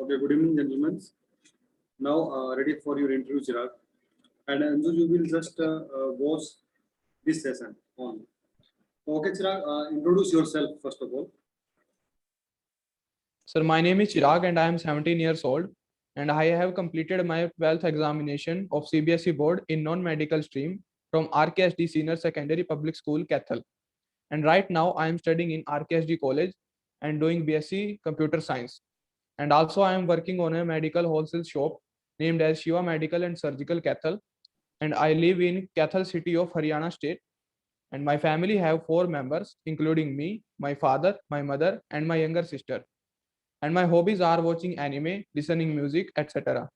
Okay, good evening, gentlemen. Now, ready for your interview, Chirag. And Anju, you will just watch this session on. Okay, Chirag, introduce yourself first of all. Sir, my name is Chirag and I am 17 years old and I have completed my 12th examination of CBSE board in non-medical stream from RKSD Senior Secondary Public School, Kathal. And right now I am studying in RKSD College and doing BSc Computer Science. And also I am working on a medical wholesale shop named as Shiva Medical and Surgical Kathal. And I live in Kathal city of Haryana state. And my family have 4 members, including me, my father, my mother, and my younger sister. And my hobbies are watching anime, listening music, etc.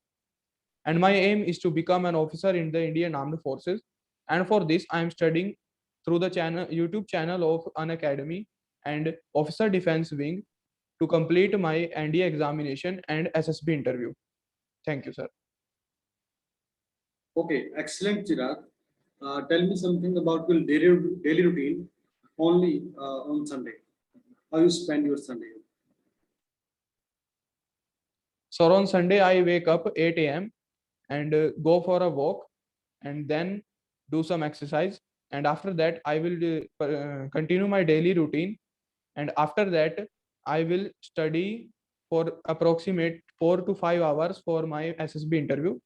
And my aim is to become an officer in the Indian Armed Forces. And for this, I am studying through the YouTube channel of An Academy and Officer Defense Wing to complete my NDA examination and SSB interview. Thank you, sir. Okay, excellent, Chirag. Tell me something about your daily routine only on Sunday. How you spend your Sunday? So on Sunday, I wake up 8 a.m. and go for a walk and then do some exercise. And after that, I will continue my daily routine. And after that, I will study for approximate 4 to 5 hours for my SSB interview.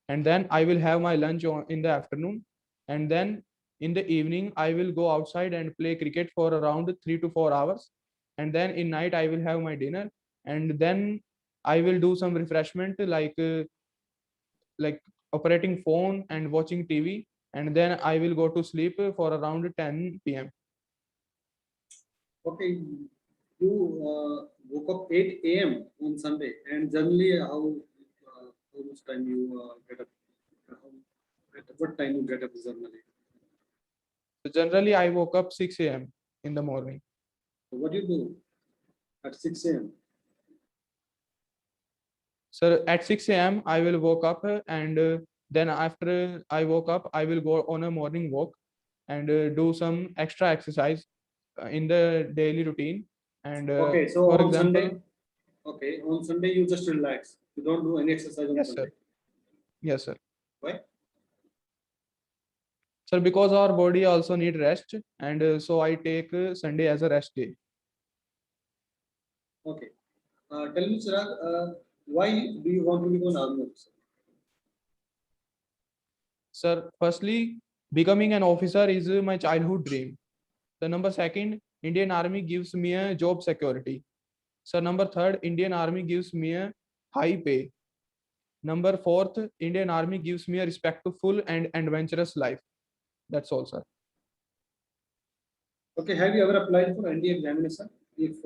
And then I will have my lunch in the afternoon. And then in the evening, I will go outside and play cricket for around 3 to 4 hours. And then in night, I will have my dinner. And then I will do some refreshment like operating phone and watching TV. And then I will go to sleep for around 10 p.m. Okay, you woke up 8 a.m. on Sunday, and generally, how much time you get up? At what time you get up generally? So generally, I woke up 6 a.m. in the morning. So what do you do at 6 a.m.? So at 6 a.m. I will woke up and then after I woke up, I will go on a morning walk and do some extra exercise in the daily routine. And Okay, so for on example, Sunday, okay, on Sunday you just relax. You don't do any exercise on yes, Sunday. sir. Yes, sir. Why? Sir, because our body also need rest, and so I take Sunday as a rest day. Okay. Tell me, Chirag, why do you want to become an army officer? Sir, firstly, becoming an officer is my childhood dream. The number second, Indian Army gives me a job security. So number third, Indian Army gives me a high pay. Number fourth, Indian Army gives me a respectful and adventurous life. That's all, sir. Okay, have you ever applied for NDA examination? If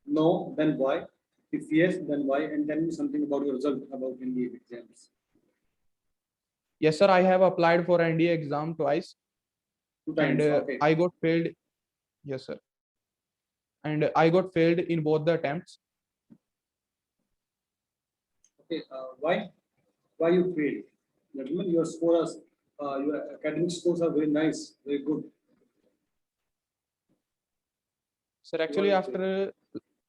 no, then why? If yes, then why? And tell me something about your result about NDA exams. Yes, sir. I have applied for NDA exam twice. Two And times. Okay. I got failed. Yes, sir. And I got failed in both the attempts. Okay. Why? Why you failed? Gentlemen, your scores, your academic scores are very nice, very good. Sir, actually, after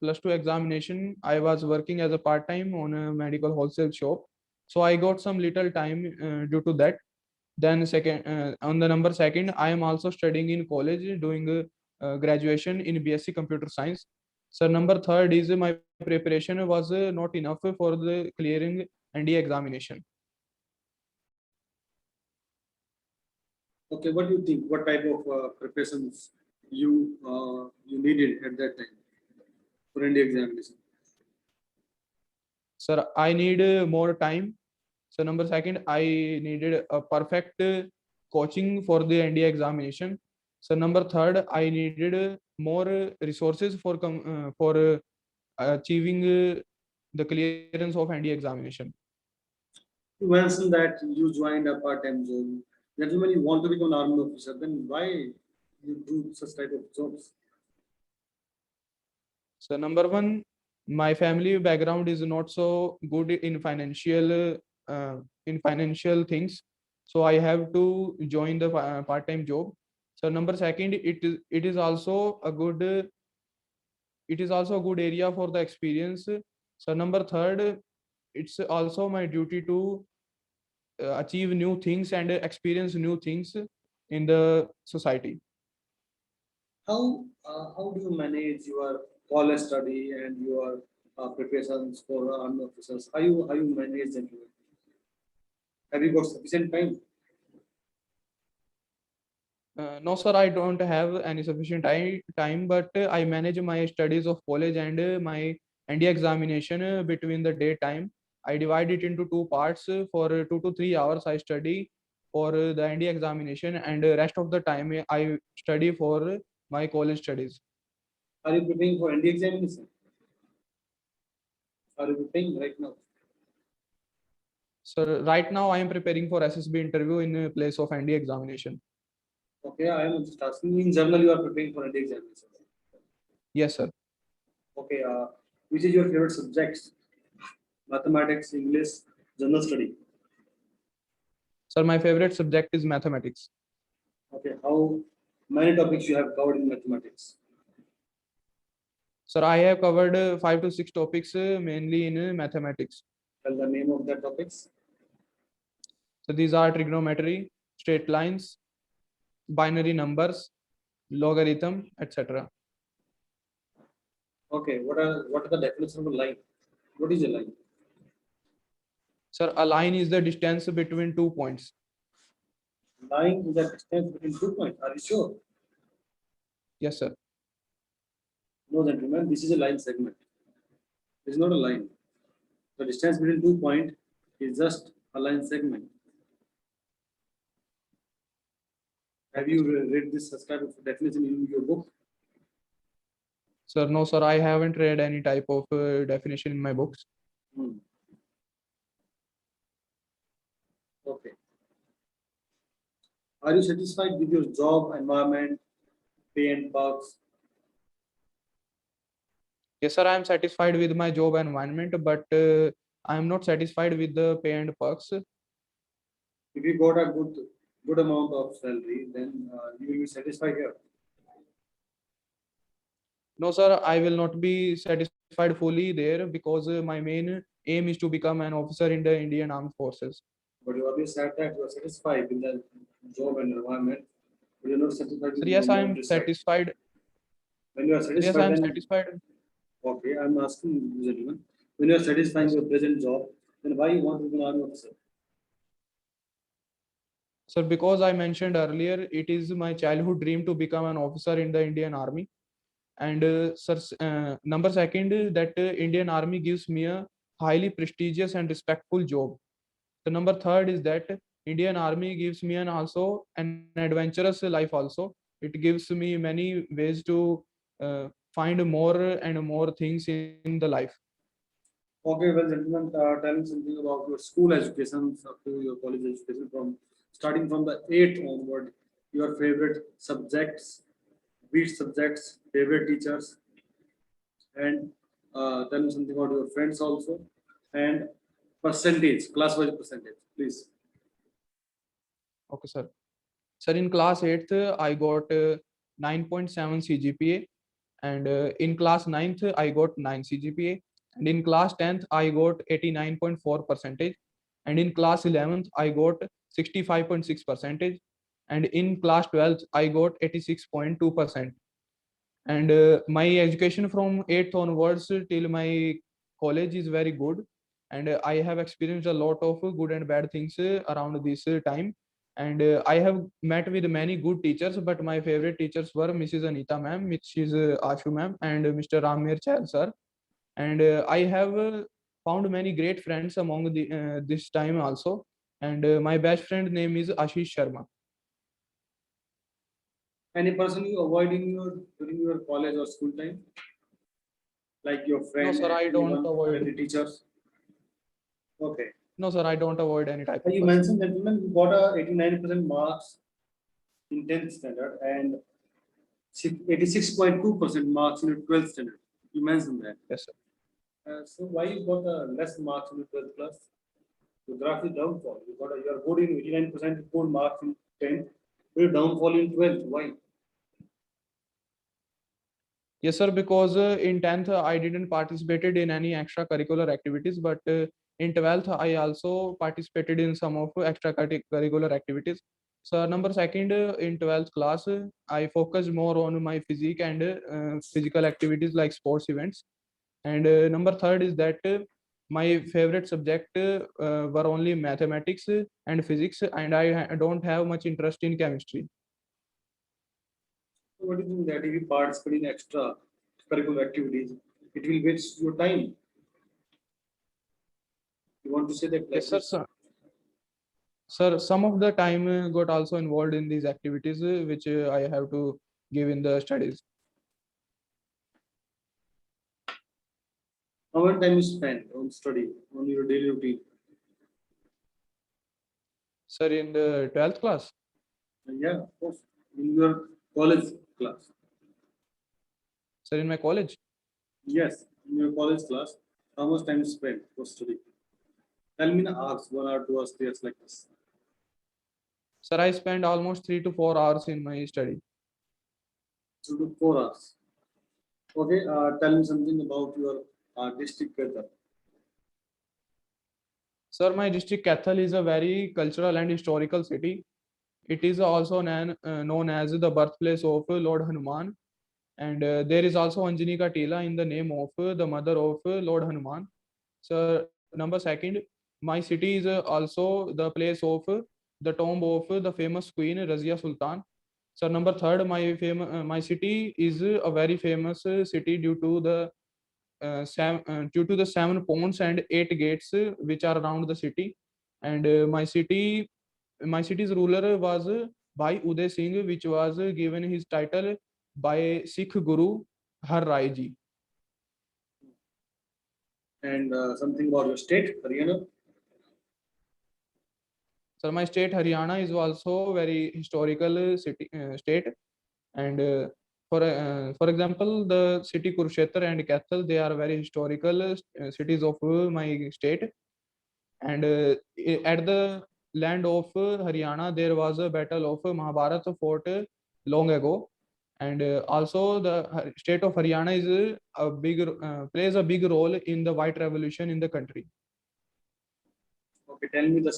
+2 examination, I was working as a part-time on a medical wholesale shop. So I got some little time due to that. Then second, on the number second, I am also studying in college, doing graduation in BSc Computer Science. So number third is my preparation was not enough for the clearing NDA examination. Okay, what do you think? What type of preparations you needed at that time for NDA examination? Sir, I need more time. So number second, I needed a perfect coaching for the NDA examination. So number third, I needed more resources for achieving the clearance of NDA examination. You mentioned that you joined a part-time job. Gentlemen, you want to become an army officer, then why you do such type of jobs? So number one, my family background is not so good in financial things, so I have to join the part-time job. So number second, it is also a good area for the experience. So number third, it's also my duty to achieve new things and experience new things in the society. How do you manage your college study and your preparations for army officers? How you manage them? Have you got sufficient time? No, sir, I don't have any sufficient time, but I manage my studies of college and my ND examination between the daytime. I divide it into two parts. For 2 to 3 hours, I study for the ND examination, and rest of the time I study for my college studies. Are you preparing for ND examination? Are you preparing right now? So right now I am preparing for SSB interview in place of ND examination. Okay, I am just asking. In general, you are preparing for ND examination. Yes, sir. Okay, which is your favorite subjects? Mathematics, English, general study. Sir, my favorite subject is mathematics. Okay, how many topics you have covered in mathematics? Sir, I have covered 5 to 6 topics mainly in mathematics. Tell the name of the topics. So these are trigonometry, straight lines, binary numbers, logarithm, etc. Okay, what are the definition of a line? What is a line? Sir, a line is the distance between 2 points. Line is the distance between 2 points. Are you sure? Yes, sir. No, gentlemen, this is a line segment. It's not a line. The distance between 2 points is just a line segment. Have you read this type of definition in your book? Sir, no, sir, I haven't read any type of definition in my books. Hmm. Okay. Are you satisfied with your job environment, pay and perks? Yes, sir, I am satisfied with my job environment, but I am not satisfied with the pay and perks. If you got a good amount of salary, then you will be satisfied here. No, sir, I will not be satisfied fully there because my main aim is to become an officer in the Indian Armed Forces. But you always said that you are satisfied with the job and environment, but you're not satisfied Sir, with yes, the I am monetary side. satisfied. When you are Sir, yes, I satisfied, am then satisfied. okay, I'm asking you, gentlemen, when you are satisfying Yes, your present job, then why you want to become army officer? sir, because I mentioned earlier, it is my childhood dream to become an officer in the Indian Army. And sir, number second, that Indian Army gives me a highly prestigious and respectful job. The number third is that Indian Army gives me an adventurous life also. It gives me many ways to find more and more things in the life. Okay, well, gentlemen, tell me something about your school education up to your college education from starting from the eighth onward. Your favorite subjects, which subjects, favorite teachers, and tell me something about your friends also, and percentage, class-wise percentage, please. Okay, sir. Sir, in class 8th, I got 9.7 CGPA, and in class 9th, I got 9 CGPA, and in class 10th, I got 89.4 percentage, and in class 11th, I got 65.6 percentage, and in class 12th, I got 86.2%. And my education from 8th onwards till my college is very good, and I have experienced a lot of good and bad things around this time. And I have met with many good teachers, but my favorite teachers were Mrs. Anita ma'am, Mrs. Ashu ma'am, and Mr. Ramir Chal sir. And I have found many great friends among this time also. And my best friend name is Ashish Sharma. Any person you avoid in your during your college or school time, like your No, friend, sir, I don't anyone, or avoid. any teachers? Okay. No, sir, I don't avoid any type of You person. mentioned, gentlemen, you got a 89% marks in 10th standard and 86.2% marks in your 12th standard. You mentioned that. Yes, sir. So why you got less marks in the 12th class? The graph is downfall. You are good in 89% good marks in 10th, but downfall in 12th. Why? Yes, sir, because in 10th I didn't participated in any extracurricular activities, but in 12th I also participated in some of extracurricular activities. So number second, in 12th class, I focused more on my physique and physical activities like sports events. And number third is that my favorite subject were only mathematics and physics, and I don't have much interest in chemistry. So what do you think that if you participate in extra curricular activities, it will waste your time? You want to say that like Yes, sir. this? Sir, some of the time got also involved in these activities, which I have to give in the studies. How much time you spend on study, on your daily routine? Sir, in the 12th class, And yeah, of course, in your college class. sir, in my college, Yes, in your college class, how much time you spend for study? Tell me in hours, 1 hour, 2 hours, 3 hours like this. sir, I spend almost 3 to 4 hours in my study. 2 to 4 hours. Okay, tell me something about your district weather. Sir, my district Kathal is a very cultural and historical city. It is also known as the birthplace of Lord Hanuman. And there is also Anjani Ka Tila in the name of the mother of Lord Hanuman. So number second, my city is also the place of the tomb of the famous Queen Razia Sultan. So number third, my city is a very famous city due to the 7 ponds and 8 gates which are around the city. And my city's ruler was Bhai Uday Singh, which was given his title by Sikh Guru Har Rai Ji. And something about your state, Haryana. So my state Haryana is also very historical state, and for example, the city Kurukshetra and Kathal, they are very historical cities of my state. And at the land of Haryana, there was a battle of Mahabharat fought long ago. And also the state of Haryana is a big plays a big role in the white revolution in the country. Okay, tell me the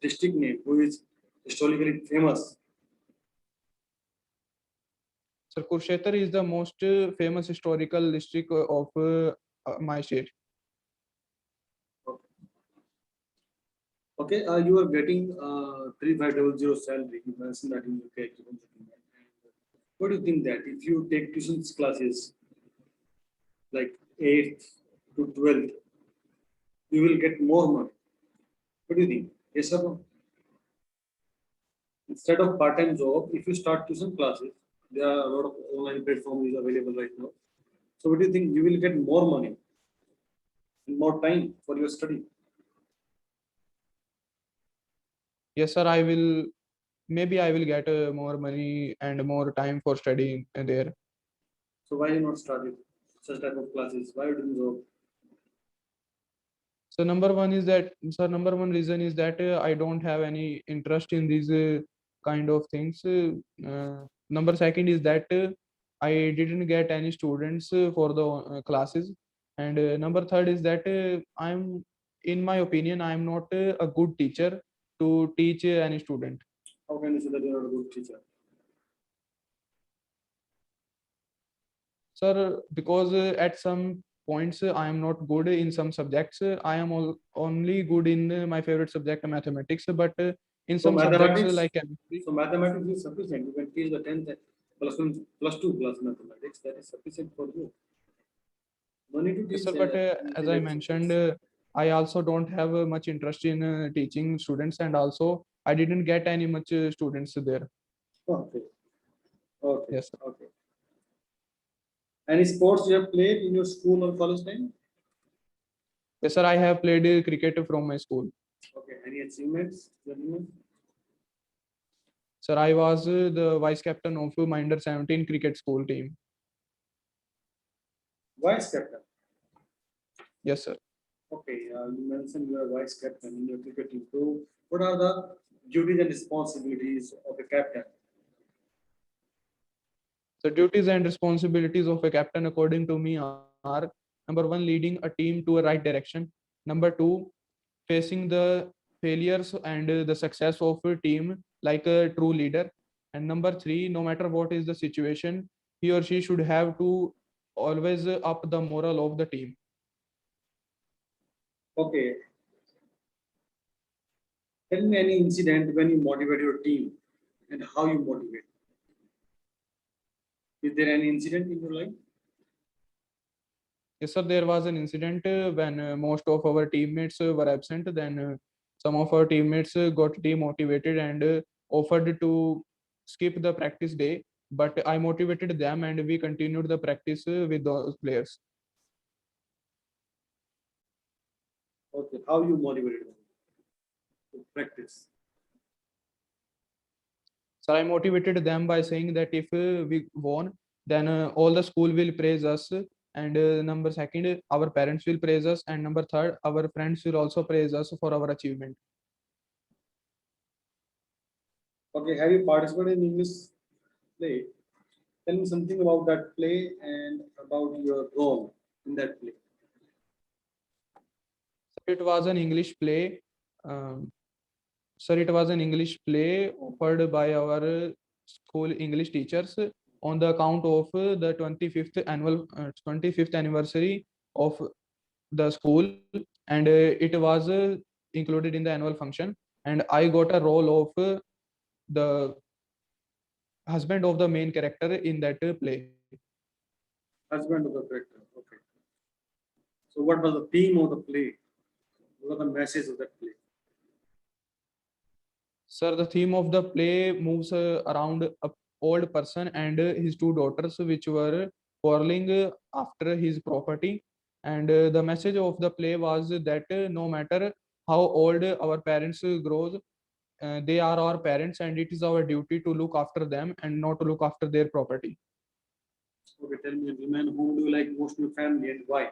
district name who is historically famous. So Kurukshetra is the most famous historical district of my state. Okay, okay, you are getting 3500 salary. You mentioned that in UK. What do you think that if you take tuition classes like 8th to 12th, you will get more money? What do you think? Yes or no? Instead of part-time job, if you start tuition classes, there are a lot of online platforms available right now. So what do you think? You will get more money and more time for your study. Yes, sir. Maybe I will get more money and more time for studying there. So why you not start with such type of classes? Why you doing job? So number one reason is that I don't have any interest in these kind of things. Number second is that I didn't get any students for the classes, and number third is that in my opinion, I'm not a good teacher to teach any student. How can you say that you are not a good teacher? Sir, because at some points I am not good in some subjects. I am only good in my favorite subject, mathematics. But in So some subjects mathematics, like chemistry, so mathematics is sufficient. You can teach the 10th plus one, plus two class mathematics. That is sufficient for you. No need to yes, teach sir. But as anything I extra mentioned, things. I also don't have much interest in teaching students, and also I didn't get any much students there. Okay, okay, Yes, sir. okay. Any sports you have played in your school or college time? Yes, sir. I have played cricket from my school. Okay. Any achievements? Gentlemen? Sir, I was the vice captain of my under 17 cricket school team. Vice captain. Yes, sir. Okay. You mentioned you are vice captain in your cricket team. So, what are the duties and responsibilities of a captain? The duties and responsibilities of a captain, according to me, are: number one, leading a team to a right direction; number two, facing the failures and the success of a team like a true leader; and number three, no matter what is the situation, he or she should have to always up the moral of the team. Okay. Tell me any incident when you motivate your team and how you motivate. Is there any incident in your life? Yes, sir. There was an incident when most of our teammates were absent. Then some of our teammates got demotivated and offered to skip the practice day. But I motivated them, and we continued the practice with those players. Okay. How you motivated them to practice? So I motivated them by saying that if we won, then all the school will praise us. And number second, our parents will praise us. And number third, our friends will also praise us for our achievement. Okay. Have you participated in English play? Tell me something about that play and about your role in that play. It was an English play. Um, Sir, it was an English play offered by our school English teachers on the account of the 25th anniversary of the school, and it was included in the annual function. And I got a role of the husband of the main character in that play. Husband of the character. Okay. So what was the theme of the play? What was the message of that play? Sir, the theme of the play moves around a old person and his two daughters, which were quarreling after his property. And the message of the play was that no matter how old our parents grows, they are our parents, and it is our duty to look after them and not to look after their property. Okay, tell me, gentlemen, whom do you like most in your family and why?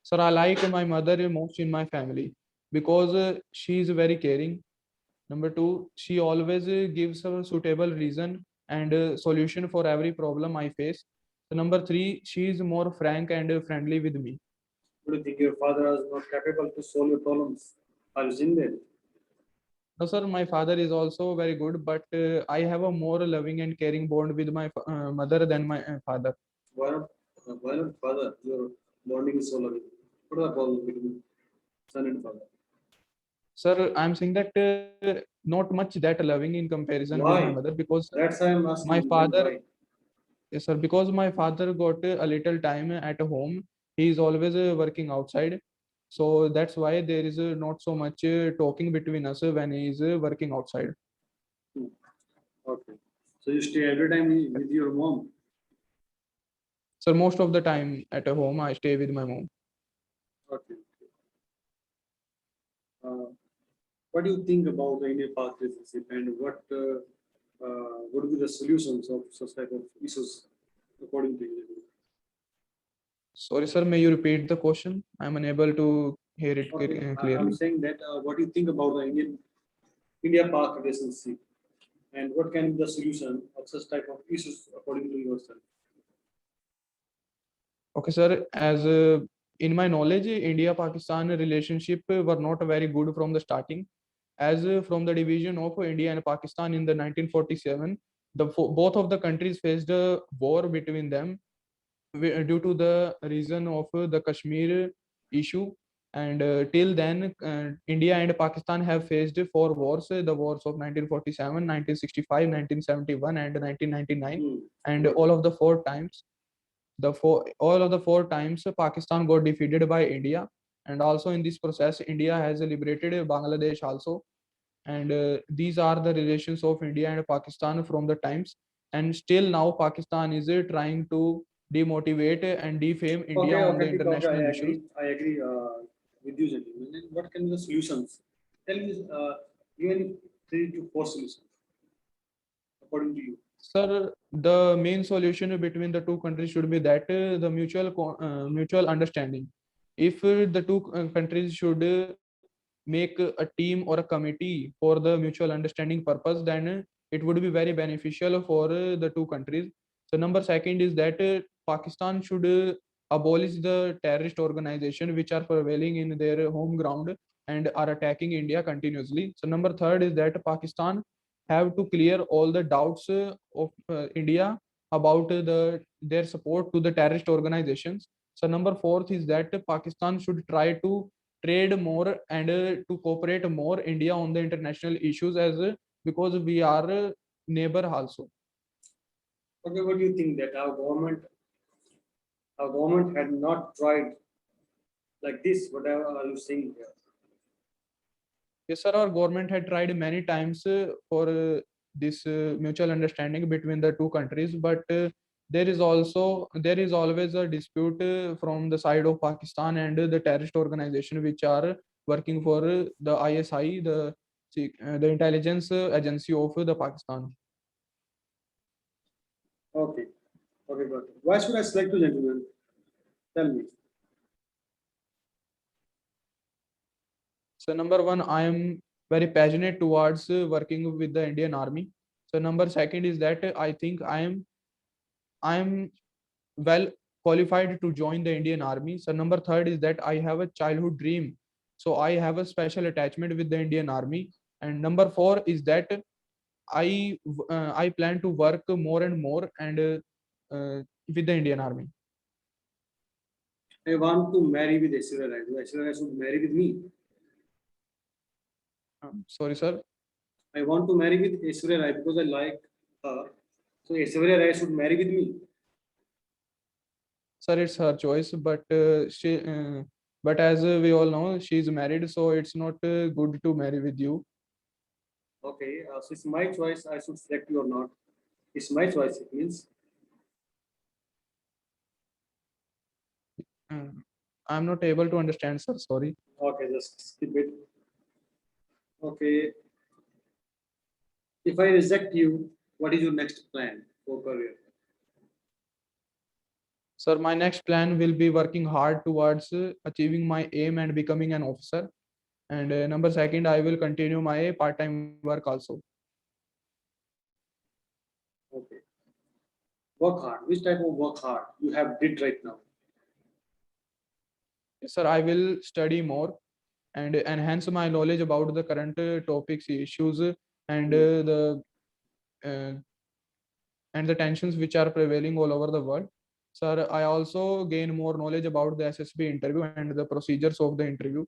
Sir, I like my mother most in my family because she is very caring. Number two, she always gives a suitable reason and solution for every problem I face. So number three, she is more frank and friendly with me. Do you think your father is not capable to solve your problems? Are you in there? No, sir, my father is also very good, but I have a more loving and caring bond with my mother than my father. Why not father? Your bonding is so loving. What is the problem between son and father? Sir, I'm saying that not much that loving in comparison with my Why? mother because That's why I'm my asking. Then father, why? yes, sir, because my father got a little time at home. He is always working outside. So that's why there is not so much talking between us when he is working outside. Hmm. Okay. So you stay every time with your mom. So most of the time at home, I stay with my mom. Okay. Uh, what do you think about the India-Pak relationship and what would be the solutions of such type of issues according to you? Sorry, sir, may you repeat the question? I'm unable to hear it Okay, I'm clearly. saying that what do you think about the India-Pak relationship and what can be the solution of such type of issues according to yourself? Okay, sir. As in my knowledge, India-Pakistan relationship were not very good from the starting. As from the division of India and Pakistan in the 1947, both of the countries faced a war between them due to the reason of the Kashmir issue. And till then, India and Pakistan have faced four wars: the wars of 1947, 1965, 1971, and 1999. Hmm. And Got it. all of the four times Pakistan got defeated by India. And also in this process, India has liberated Bangladesh also. And these are the relations of India and Pakistan from the times. And still now Pakistan is trying to demotivate and defame India Okay, on the okay, Deepak, okay, international I issues. agree. I agree with you, gentlemen. And what can be the solutions? Tell me, give any 3 to 4 solutions according to you. Sir, the main solution between the two countries should be that the mutual understanding. If the two countries should make a team or a committee for the mutual understanding purpose, then it would be very beneficial for the two countries. So number second is that Pakistan should abolish the terrorist organization which are prevailing in their home ground and are attacking India continuously. So number third is that Pakistan have to clear all the doubts of India about their support to the terrorist organizations. So number fourth is that Pakistan should try to trade more and to cooperate more India on the international issues as because we are a neighbor also. Okay, what do you think that our government had not tried like this? Whatever are you saying here? Yes, sir. Our government had tried many times for this mutual understanding between the two countries, but there is always a dispute from the side of Pakistan and the terrorist organization which are working for the ISI, the intelligence agency of the Pakistan. Okay, okay, got it. Why should I select you, gentlemen? Tell me. So number one, I am very passionate towards working with the Indian Army. So number second is that I think I am well qualified to join the Indian Army. So number third is that I have a childhood dream. So I have a special attachment with the Indian Army. And number four is that I plan to work more and more and with the Indian Army. I want to marry with Aishwarya Rai. So Aishwarya Rai should marry with me. Sorry, sir. I want to marry with Aishwarya Rai because I like her. So Aishwarya Rai should marry with me. Sir, it's her choice, but as we all know, she's married, so it's not good to marry with you. Okay, so it's my choice. I should select you or not. It's my choice. It means I'm not able to understand, sir. Sorry. okay. Just skip it. Okay. If I reject you, what is your next plan for career? Sir, my next plan will be working hard towards achieving my aim and becoming an officer. And number second, I will continue my part-time work also. Okay. Work hard. Which type of work hard you have did right now? Yes, sir, I will study more and enhance my knowledge about the current topics, issues, and uh, and the tensions which are prevailing all over the world. Sir, I also gain more knowledge about the SSB interview and the procedures of the interview.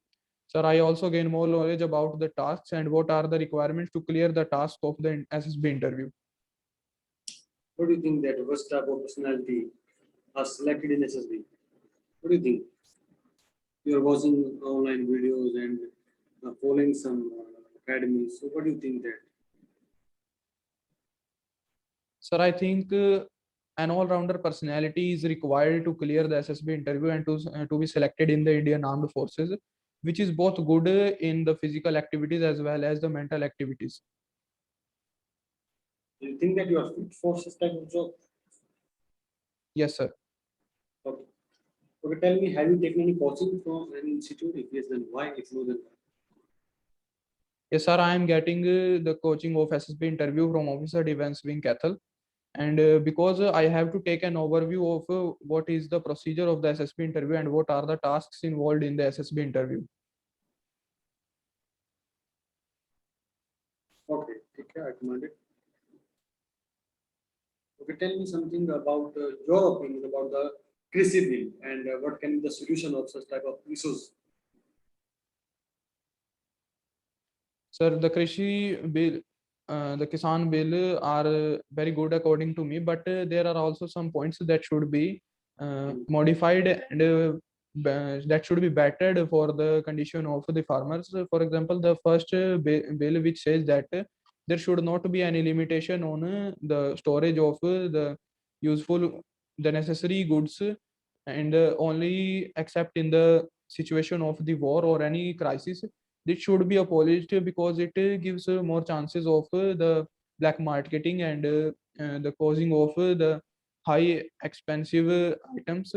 Sir, I also gain more knowledge about the tasks and what are the requirements to clear the task of the SSB interview. What do you think that which type of personality are selected in SSB? What do you think? You are watching online videos and following some academies. So what do you think that? Sir, I think an all-rounder personality is required to clear the SSB interview and to be selected in the Indian Armed Forces, which is both good in the physical activities as well as the mental activities. Do you think that you are fit for such type of job? Yes, sir. Okay. Okay, tell me, have you taken any coaching from any institute? If yes, then why? If no, then why? Yes, sir. I am getting the coaching of SSB interview from Officer Defense Wing Cathal. And because I have to take an overview of what is the procedure of the SSB interview and what are the tasks involved in the SSB interview. Okay, take care. I command it. Okay, tell me something about your opinion about the Krishi bill and what can be the solution of such type of issues. Sir, the Krishi bill, the Kisan bill are very good according to me, but there are also some points that should be modified and that should be bettered for the condition of the farmers. For example, the first bill which says that there should not be any limitation on the storage of the necessary goods and only except in the situation of the war or any crisis. This should be abolished because it gives more chances of the black marketing and the causing of the high expensive items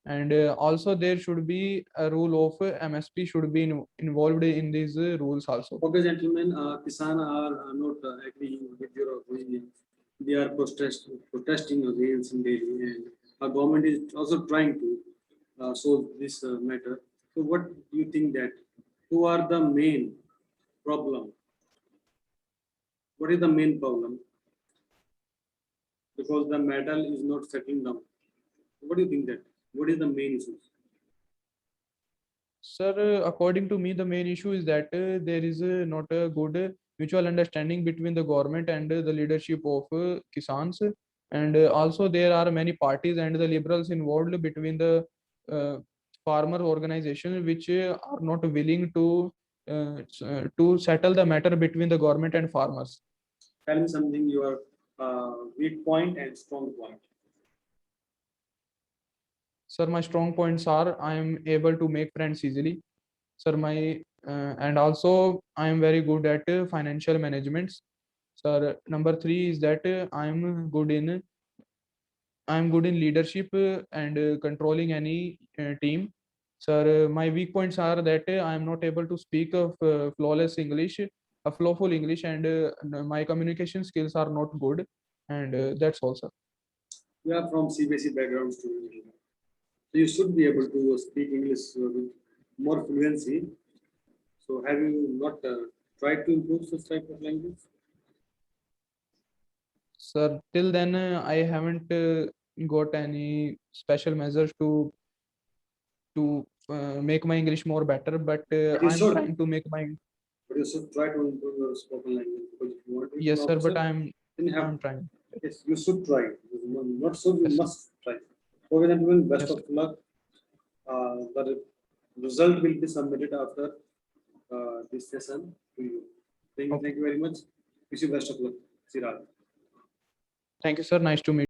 And also there should be a rule of MSP should be involved in these rules also. Okay, gentlemen, Kisan are not agreeing with your opinion. They are protesting against in Delhi, and our government is also trying to solve this matter. So, what do you think that who are the main problem? What is the main problem? Because the matter is not settling down. What do you think that? What is the main issue? Sir, according to me, the main issue is that there is not a good mutual understanding between the government and the leadership of Kisans. And also there are many parties and the liberals involved between the farmer organizations which are not willing to settle the matter between the government and farmers. Tell me something your weak point and strong point. Sir, my strong points are I am able to make friends easily. Sir, my and also I am very good at financial management. Sir, number three is that I am good in leadership and controlling any team. Sir, my weak points are that I am not able to speak of flawless English, a flowful English, and my communication skills are not good. And that's all, sir. You are from CBSE background student. So you should be able to speak English with more fluency. So have you not tried to improve such type of language? Sir, till then I haven't got any special measures to make my English more better, but But you I'm should. trying to make my But you should try to improve your spoken language because if you want to yes, become sir. officer, But then you have I'm trying. yes, you should try. Not should, you Yes, sir. must try. Okay, gentlemen, best Yes, of sir. luck. The result will be submitted after this session to you. Okay. Thank you very much. Wish you best of luck, Siraj. Thank you, sir. Nice to meet you.